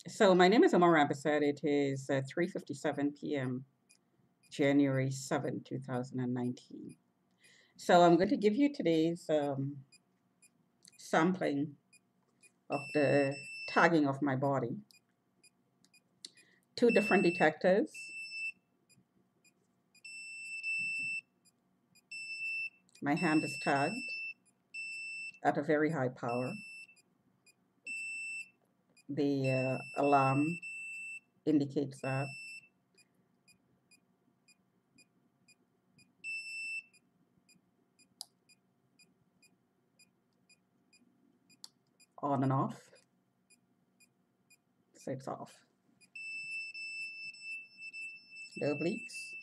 So my name is Amar Abasad. It is 3:57 p.m., January 7, 2019. So I'm going to give you today's sampling of the tagging of my body. Two different detectors. My hand is tagged at a very high power. The alarm indicates that. On and off. So it's off. The obliques.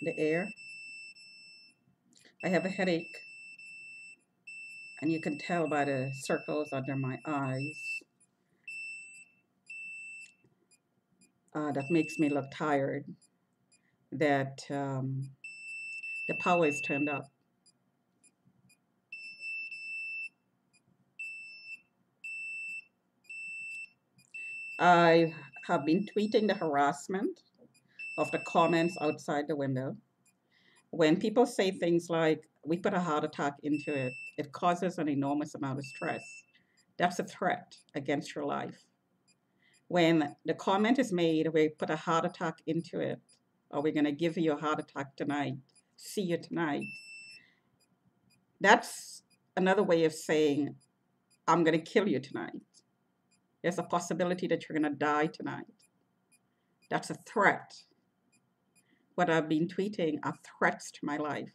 The air. I have a headache, and you can tell by the circles under my eyes that makes me look tired, that the power is turned up. I have been tweeting the harassment of the comments outside the window. When people say things like, we put a heart attack into it, it causes an enormous amount of stress. That's a threat against your life. When the comment is made, we put a heart attack into it, or we're going to give you a heart attack tonight, see you tonight, that's another way of saying, I'm going to kill you tonight. There's a possibility that you're going to die tonight. That's a threat. What I've been tweeting are threats to my life.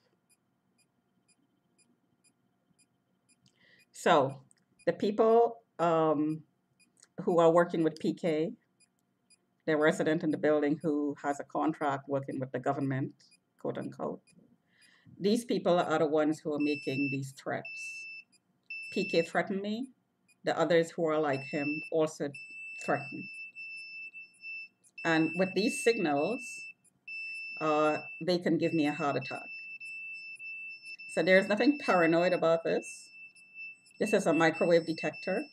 So the people who are working with PK, the resident in the building who has a contract working with the government, quote unquote, these people are the ones who are making these threats. PK threatened me. The others who are like him also threaten. And with these signals, they can give me a heart attack. So there's nothing paranoid about this. This is a microwave detector.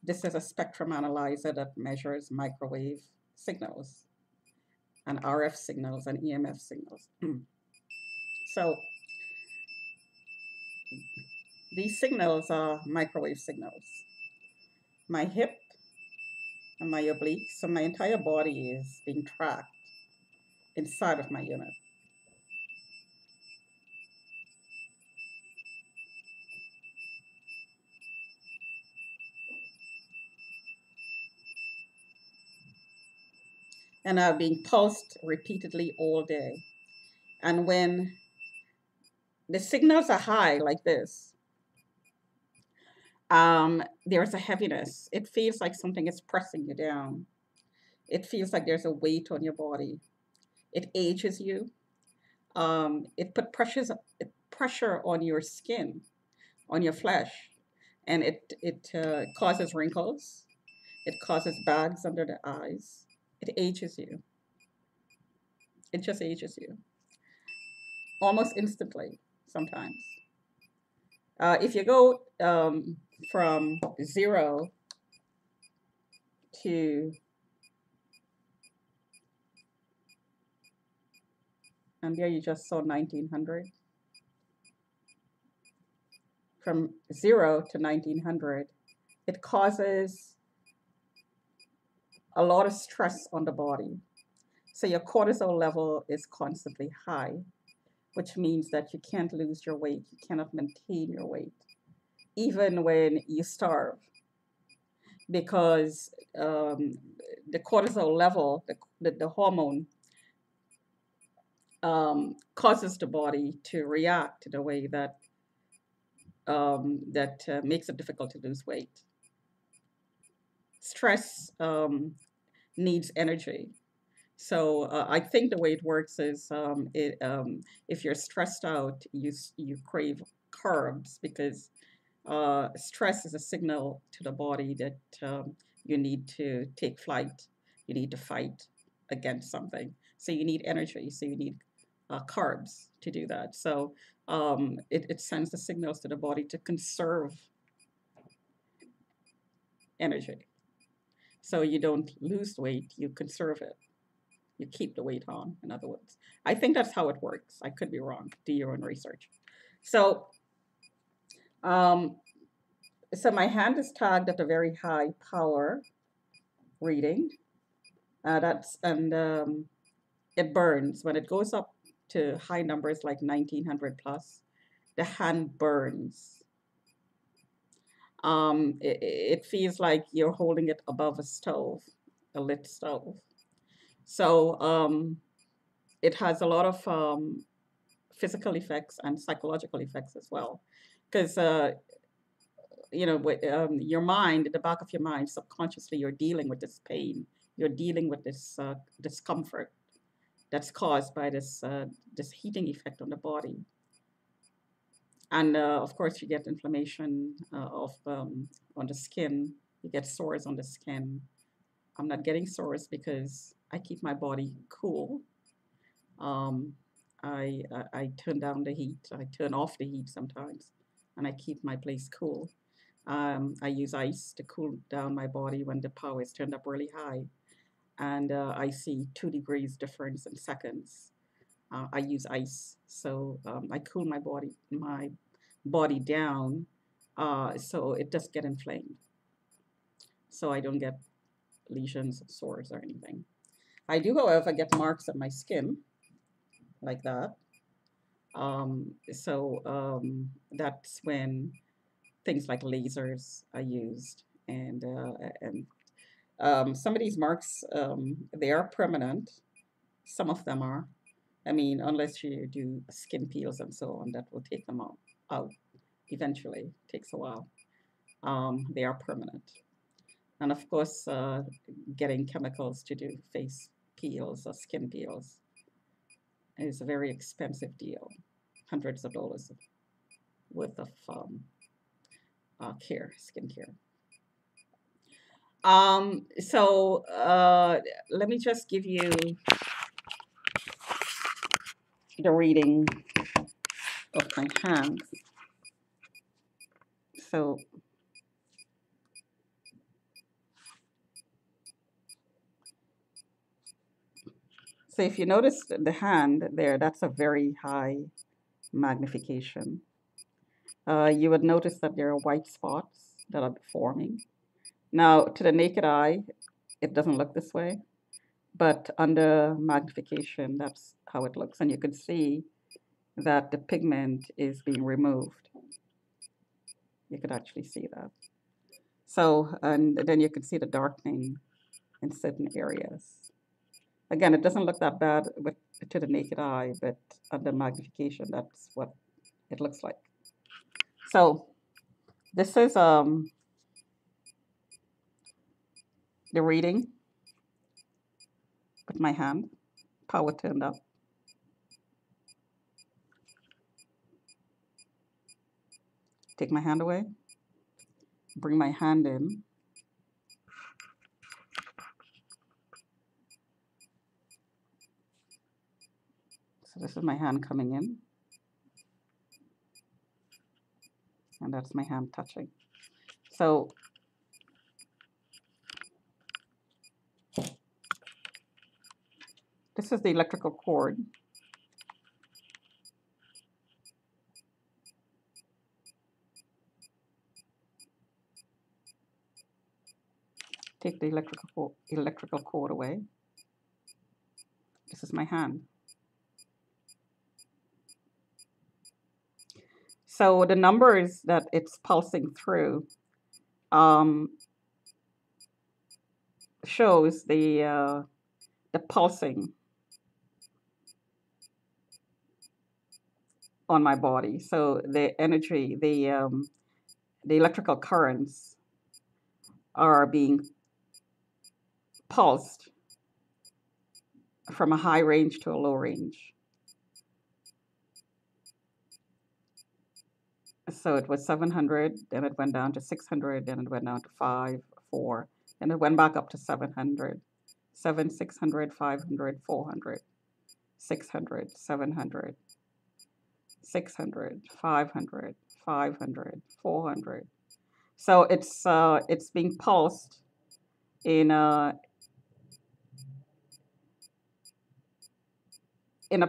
This is a spectrum analyzer that measures microwave signals and RF signals and EMF signals. So these signals are microwave signals. My hip and my obliques, so my entire body is being tracked inside of my unit. And are being pulsed repeatedly all day. And when the signals are high like this, there's a heaviness. It feels like something is pressing you down. It feels like there's a weight on your body. It ages you. It put pressure on your skin, on your flesh, and it causes wrinkles. It causes bags under the eyes. It ages you. It just ages you almost instantly sometimes. If you go from 0 to, and there you just saw 1900, from 0 to 1900, it causes a lot of stress on the body. So your cortisol level is constantly high, which means that you can't lose your weight, you cannot maintain your weight, even when you starve, because the cortisol level, the hormone, causes the body to react in a way that makes it difficult to lose weight. Stress needs energy. So I think the way it works is if you're stressed out, you crave carbs because stress is a signal to the body that you need to take flight, you need to fight against something. So you need energy. So you need carbs to do that. So it sends the signals to the body to conserve energy. So you don't lose weight, you conserve it. You keep the weight on, in other words. I think that's how it works. I could be wrong. Do your own research. So, um, so my hand is tagged at a very high power reading. That's and it burns when it goes up to high numbers like 1900 plus. The hand burns. It feels like you're holding it above a stove, a lit stove. So it has a lot of physical effects and psychological effects as well, because your mind, at the back of your mind, subconsciously, you're dealing with this pain, you're dealing with this discomfort that's caused by this heating effect on the body. And of course, you get inflammation on the skin. You get sores on the skin. I'm not getting sores because I keep my body cool. Um, I turn down the heat. I turn off the heat sometimes, and I keep my place cool. I use ice to cool down my body when the power is turned up really high, and I see 2 degrees difference in seconds. I use ice, so I cool my body down, so it doesn't get inflamed, so I don't get lesions, sores, or anything. I do, however, get marks on my skin like that. So that's when things like lasers are used, and some of these marks, they are permanent. Some of them are. I mean, unless you do skin peels and so on, that will take them out eventually. It takes a while. They are permanent. And of course, getting chemicals to do face peels or skin peels is a very expensive deal, hundreds of dollars worth of skincare. So let me just give you the reading of my hands. So, so if you notice the hand there, that's a very high magnification. You would notice that there are white spots that are forming. Now, to the naked eye, it doesn't look this way, but under magnification, that's how it looks. And you can see that the pigment is being removed. You could actually see that. So, and then you can see the darkening in certain areas. Again, it doesn't look that bad to the naked eye, but under magnification, that's what it looks like. So this is the reading with my hand, power turned up. Take my hand away, bring my hand in. So this is my hand coming in, and that's my hand touching. So this is the electrical cord. Take the electrical cord away. This is my hand. So the numbers that it's pulsing through shows the pulsing on my body. So the energy, the electrical currents are being pulsed from a high range to a low range. So it was 700, then it went down to 600, then it went down to 5, 4, and it went back up to 700, 600, 500, 400. 600, 700, 600, 500, 500, 400. So it's being pulsed in a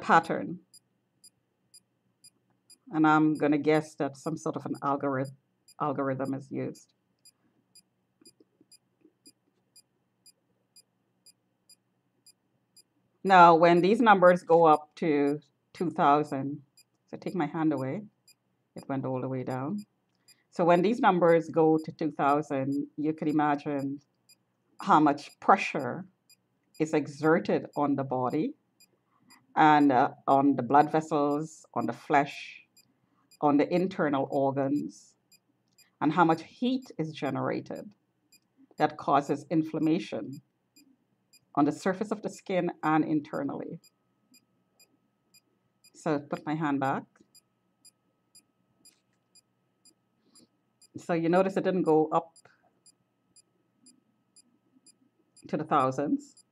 pattern, and I'm gonna guess that some sort of an algorithm is used. Now, when these numbers go up to 2000, so take my hand away, it went all the way down. So when these numbers go to 2000, you can imagine how much pressure is exerted on the body and on the blood vessels, on the flesh, on the internal organs, and how much heat is generated that causes inflammation on the surface of the skin and internally. So put my hand back. So you notice it didn't go up to the thousands.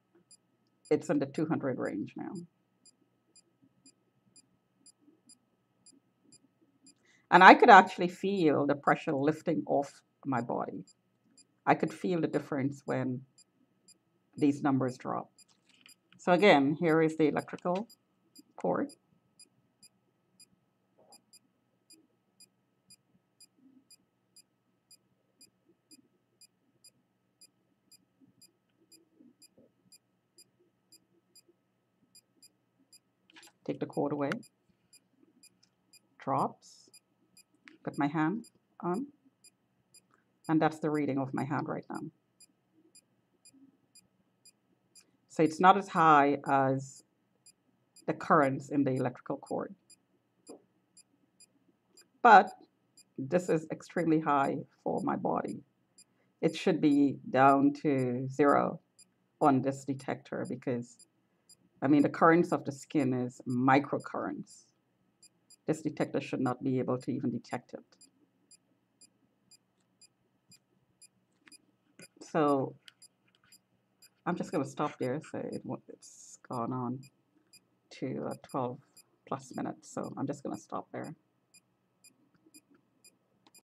It's in the 200 range now. And I could actually feel the pressure lifting off my body. I could feel the difference when these numbers drop. So again, here is the electrical cord. Take the cord away. Drops. Put my hand on. And that's the reading of my hand right now. So it's not as high as the currents in the electrical cord. But this is extremely high for my body. It should be down to 0 on this detector because, I mean, the currents of the skin is microcurrents. This detector should not be able to even detect it. So I'm just going to stop there. So it's gone on to 12 plus minutes. So I'm just going to stop there.